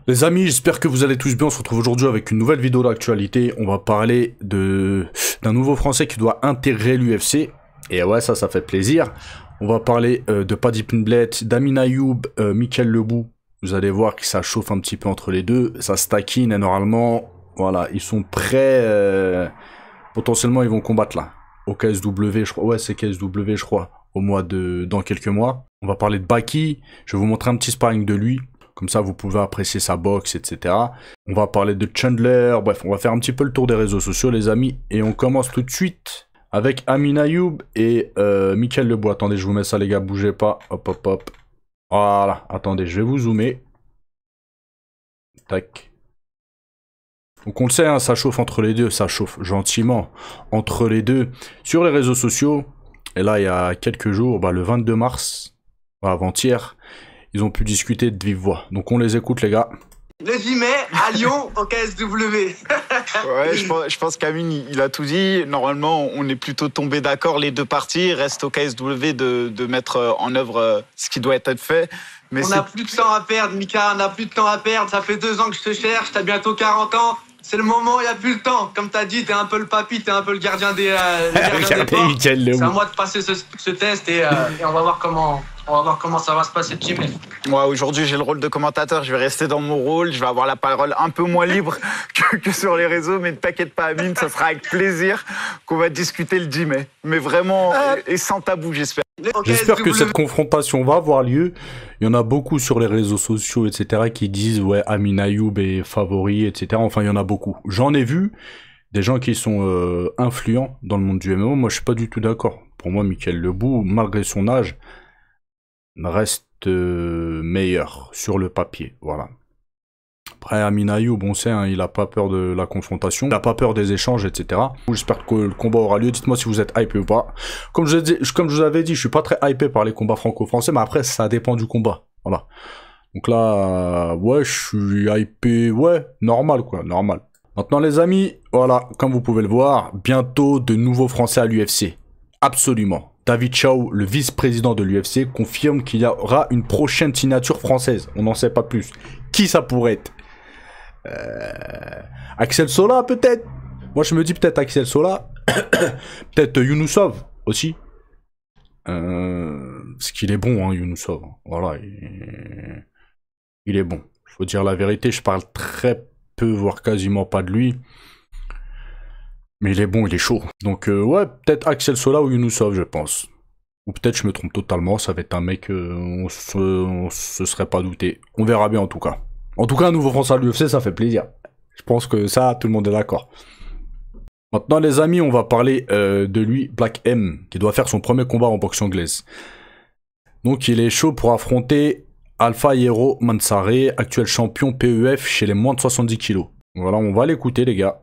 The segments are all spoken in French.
Les amis, j'espère que vous allez tous bien. On se retrouve aujourd'hui avec une nouvelle vidéo d'actualité. On va parler d'un nouveau Français qui doit intégrer l'UFC. Et ouais, ça fait plaisir. On va parler de Paddy Pimblett, d'Amin Ayoub, Michael Lebou. Vous allez voir que ça chauffe un petit peu entre les deux. Ça se taquine et normalement, voilà, ils sont prêts. Potentiellement, ils vont combattre là. Au KSW, je crois. Ouais, c'est KSW, je crois. Dans quelques mois. On va parler de Baki. Je vais vous montrer un petit sparring de lui. Comme ça, vous pouvez apprécier sa boxe, etc. On va parler de Chandler. Bref, on va faire un petit peu le tour des réseaux sociaux, les amis. Et on commence tout de suite avec Amin Ayoub et Michael Lebou. Attendez, je vous mets ça, les gars. Bougez pas. Hop, hop, hop. Voilà. Attendez, je vais vous zoomer. Tac. Donc on le sait, hein, ça chauffe entre les deux. Ça chauffe gentiment entre les deux sur les réseaux sociaux. Et là, il y a quelques jours, le 22 mars, avant-hier, ils ont pu discuter de vive voix. Donc on les écoute, les gars. Le 10 mai, à Lyon, au KSW. Ouais, je pense qu'Amin, il a tout dit. Normalement, on est plutôt tombé d'accord, les deux parties. Il reste au KSW de mettre en œuvre ce qui doit être fait. Mais on n'a plus de temps à perdre, Mika, on n'a plus de temps à perdre. Ça fait 2 ans que je te cherche, t'as bientôt 40 ans. C'est le moment, il n'y a plus le temps. Comme tu as dit, t'es un peu le papy, t'es un peu le gardien des portes. C'est à moi de passer ce test et on va voir comment ça va se passer le mai. Moi, aujourd'hui, j'ai le rôle de commentateur. Je vais rester dans mon rôle. Je vais avoir la parole un peu moins libre que sur les réseaux. Mais ne t'inquiète pas, Amin, ça sera avec plaisir qu'on va discuter le 10 mai. Mais vraiment, et sans tabou, j'espère. J'espère que cette confrontation va avoir lieu. Il y en a beaucoup sur les réseaux sociaux, etc. qui disent, ouais, Amin Ayoub est favori, etc. Enfin, il y en a beaucoup. J'en ai vu des gens qui sont influents dans le monde du MMA. Moi, je suis pas du tout d'accord. Pour moi, Michael Lebou, malgré son âge, reste meilleur sur le papier. Voilà. Après, Amin Ayoub, on sait, hein, il a pas peur de la confrontation, il n'a pas peur des échanges, etc. J'espère que le combat aura lieu. Dites-moi si vous êtes hypé ou pas. Comme je vous avais dit, je suis pas très hypé par les combats franco-français, mais après, ça dépend du combat. Voilà. Donc là, ouais, je suis hypé, ouais, normal, quoi, normal. Maintenant, les amis, voilà, comme vous pouvez le voir, bientôt de nouveaux Français à l'UFC. Absolument. David Chow, le vice-président de l'UFC, confirme qu'il y aura une prochaine signature française. On n'en sait pas plus. Qui ça pourrait être? Axel Sola, peut-être? Moi, je me dis peut-être Axel Sola. Peut-être Younoussov, aussi. Parce qu'il est bon, hein, Younoussov. Voilà, il est bon. Il faut dire la vérité, je parle très peu, voire quasiment pas de lui. Mais il est bon, il est chaud. Donc, ouais, peut-être Axel Sola ou Younoussov, je pense. Ou peut-être je me trompe totalement, ça va être un mec, on se serait pas douté. On verra bien en tout cas. En tout cas, un nouveau Français à l'UFC, ça fait plaisir. Je pense que ça, tout le monde est d'accord. Maintenant, les amis, on va parler de lui, Black M, qui doit faire son premier combat en boxe anglaise. Donc, il est chaud pour affronter Alpha Hierro Manzaré, actuel champion PEF chez les moins de 70 kilos. Voilà, on va l'écouter, les gars.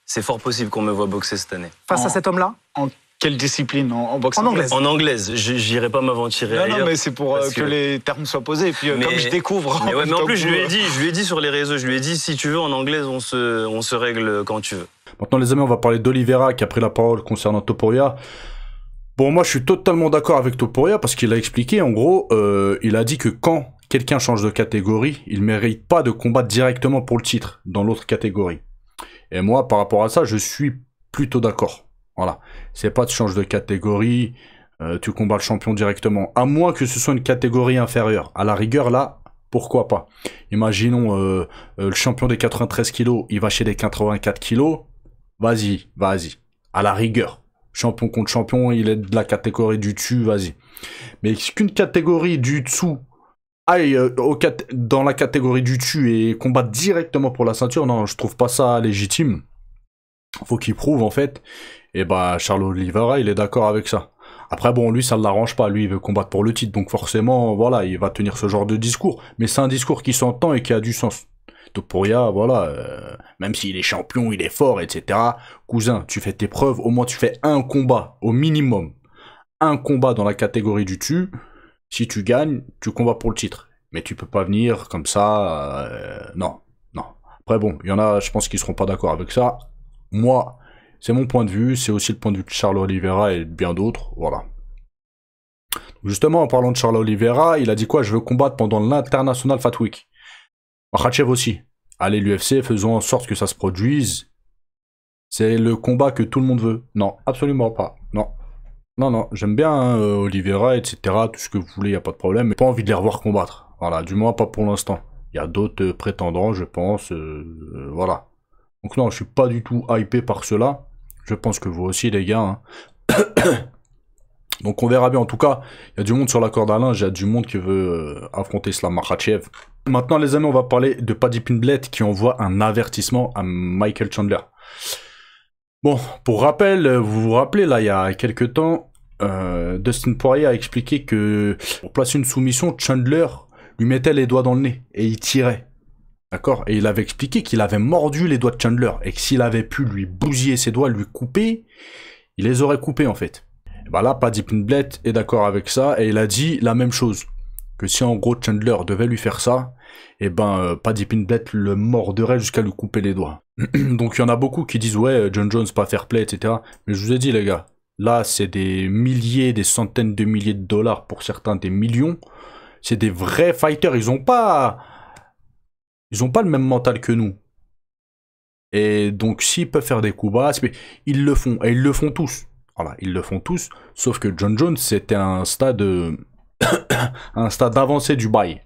C'est fort possible qu'on me voit boxer cette année. Face à cet homme-là? En quelle discipline? En boxe anglaise? En anglaise, j'irai pas m'aventurer ailleurs. Non, mais c'est pour que les termes soient posés. Et puis, comme je découvre... Mais en plus, je lui ai dit sur les réseaux, je lui ai dit, si tu veux, en anglaise, on se règle quand tu veux. Maintenant, les amis, on va parler d'Oliveira, qui a pris la parole concernant Topuria. Bon, moi, je suis totalement d'accord avec Topuria, parce qu'il a expliqué, en gros, il a dit que quand quelqu'un change de catégorie, il mérite pas de combattre directement pour le titre, dans l'autre catégorie. Et moi, par rapport à ça, je suis plutôt d'accord. Voilà. C'est pas tu changes de catégorie, tu combats le champion directement. À moins que ce soit une catégorie inférieure. À la rigueur, là, pourquoi pas. Imaginons le champion des 93 kilos, il va chez les 84 kilos. Vas-y, vas-y. À la rigueur. Champion contre champion, il est de la catégorie du dessus, vas-y. Mais qu'une catégorie du dessous aille dans la catégorie du dessus et combattre directement pour la ceinture, non, je trouve pas ça légitime. Faut qu'il prouve, en fait. Et Charles Oliveira, il est d'accord avec ça. Après, bon, lui, ça ne l'arrange pas. Lui, il veut combattre pour le titre. Donc, forcément, voilà, il va tenir ce genre de discours. Mais c'est un discours qui s'entend et qui a du sens. Topuria, voilà, même s'il est champion, il est fort, etc. Cousin, tu fais tes preuves. Au moins, tu fais un combat, au minimum. Un combat dans la catégorie du dessus. Si tu gagnes, tu combats pour le titre. Mais tu peux pas venir comme ça. Non, non. Après, bon, il y en a, je pense, qui seront pas d'accord avec ça. Moi, c'est mon point de vue, c'est aussi le point de vue de Charles Oliveira et de bien d'autres, voilà. Justement, en parlant de Charles Oliveira, il a dit quoi? Je veux combattre pendant l'International Fat Week. Makhachev aussi. Allez, l'UFC, faisons en sorte que ça se produise. C'est le combat que tout le monde veut. Non, absolument pas. Non. Non, non, j'aime bien hein, Oliveira, etc. Tout ce que vous voulez, il n'y a pas de problème. Mais pas envie de les revoir combattre. Voilà, du moins pas pour l'instant. Il y a d'autres prétendants, je pense. Voilà. Donc non, je suis pas du tout hypé par cela. Je pense que vous aussi, les gars. Hein. Donc on verra bien. En tout cas, il y a du monde sur la corde à linge. Il y a du monde qui veut affronter Islam Makhachev. Maintenant, les amis, on va parler de Paddy Pimblett qui envoie un avertissement à Michael Chandler. Bon, pour rappel, vous vous rappelez, là, il y a quelques temps, Dustin Poirier a expliqué que pour placer une soumission, Chandler lui mettait les doigts dans le nez et il tirait. D'accord? Et il avait expliqué qu'il avait mordu les doigts de Chandler et que s'il avait pu lui bousiller ses doigts, lui couper, il les aurait coupés en fait. Et ben là, Paddy Pimblett est d'accord avec ça et il a dit la même chose. Que si en gros Chandler devait lui faire ça, et ben Paddy Pimblett le morderait jusqu'à lui couper les doigts. Donc il y en a beaucoup qui disent ouais John Jones pas fair play, etc. Mais je vous ai dit les gars, là c'est des milliers, des centaines de milliers de dollars, pour certains des millions. C'est des vrais fighters, ils ont pas le même mental que nous. Et donc s'ils peuvent faire des coups bas, ils le font, et ils le font tous. Voilà, ils le font tous, sauf que John Jones c'était un stade avancé du bail.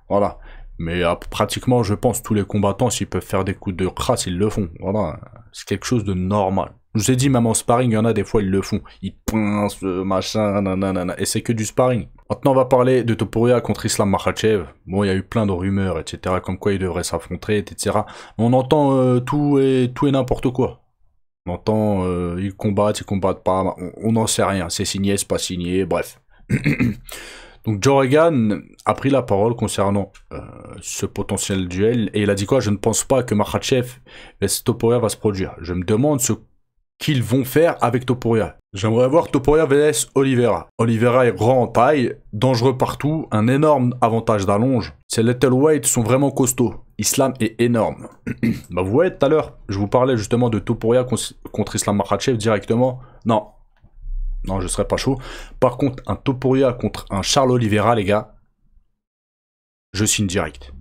Voilà. Mais pratiquement, je pense, tous les combattants, s'ils peuvent faire des coups de crasse, ils le font. Voilà. C'est quelque chose de normal. Je vous ai dit, même en sparring, il y en a des fois, ils le font. Ils pincent, machin, nanana. Et c'est que du sparring. Maintenant, on va parler de Topuria contre Islam Makhachev. Bon, il y a eu plein de rumeurs, etc. Comme quoi ils devraient s'affronter, etc. On entend tout et n'importe quoi. On entend, ils combattent pas. On n'en sait rien. C'est signé, c'est pas signé, bref. Donc Joe Rogan a pris la parole concernant ce potentiel duel et il a dit quoi? Je ne pense pas que Makhachev vs Topuria va se produire. Je me demande ce qu'ils vont faire avec Topuria. J'aimerais voir Topuria vs Oliveira. Oliveira est grand en taille, dangereux partout, un énorme avantage d'allonge. Ces littleweights sont vraiment costauds. Islam est énorme. Bah vous voyez tout à l'heure, je vous parlais justement de Topuria contre Islam Makhachev directement. Non. Non, je serais pas chaud. Par contre, un Topuria contre un Charles Oliveira, les gars, je signe direct.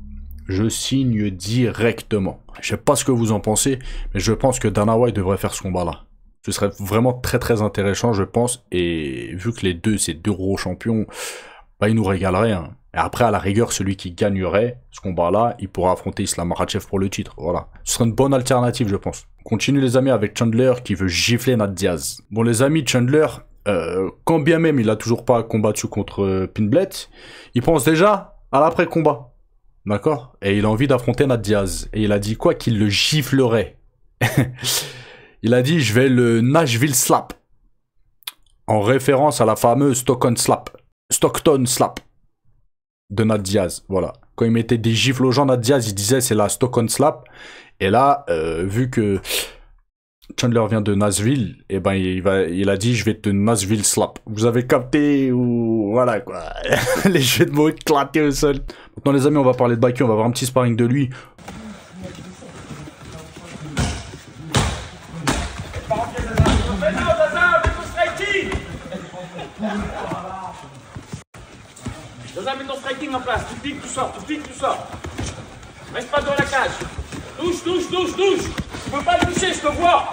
Je signe directement. Je sais pas ce que vous en pensez, mais je pense que Dana White devrait faire ce combat-là. Ce serait vraiment très très intéressant, je pense. Et vu que les deux, c'est deux gros champions, bah, ils nous régaleraient. Hein. Et après, à la rigueur, celui qui gagnerait ce combat-là, il pourra affronter Islam Makhachev pour le titre. Voilà. Ce serait une bonne alternative, je pense. On continue, les amis, avec Chandler qui veut gifler Nate Diaz. Bon, les amis, Chandler... quand bien même il a toujours pas combattu contre Pimblett, il pense déjà à l'après-combat. D'accord? Et il a envie d'affronter Nate Diaz. Et il a dit quoi? Qu'il le giflerait. Il a dit, je vais le Nashville Slap. En référence à la fameuse Stockton Slap de Nate Diaz. Voilà. Quand il mettait des gifles aux gens, Nate Diaz, il disait c'est la Stockton Slap. Et là, vu que Chandler vient de Nashville, et ben il a dit je vais te Nashville Slap. Vous avez capté ou voilà quoi. Les jeux de mots éclatés au sol. Maintenant les amis, on va parler de Baki, on va avoir un petit sparring de lui. Zaza, mets ton striking en place, tu piques, tu sors, Reste pas dans la cage. Touche. Tu peux pas le toucher, je te vois.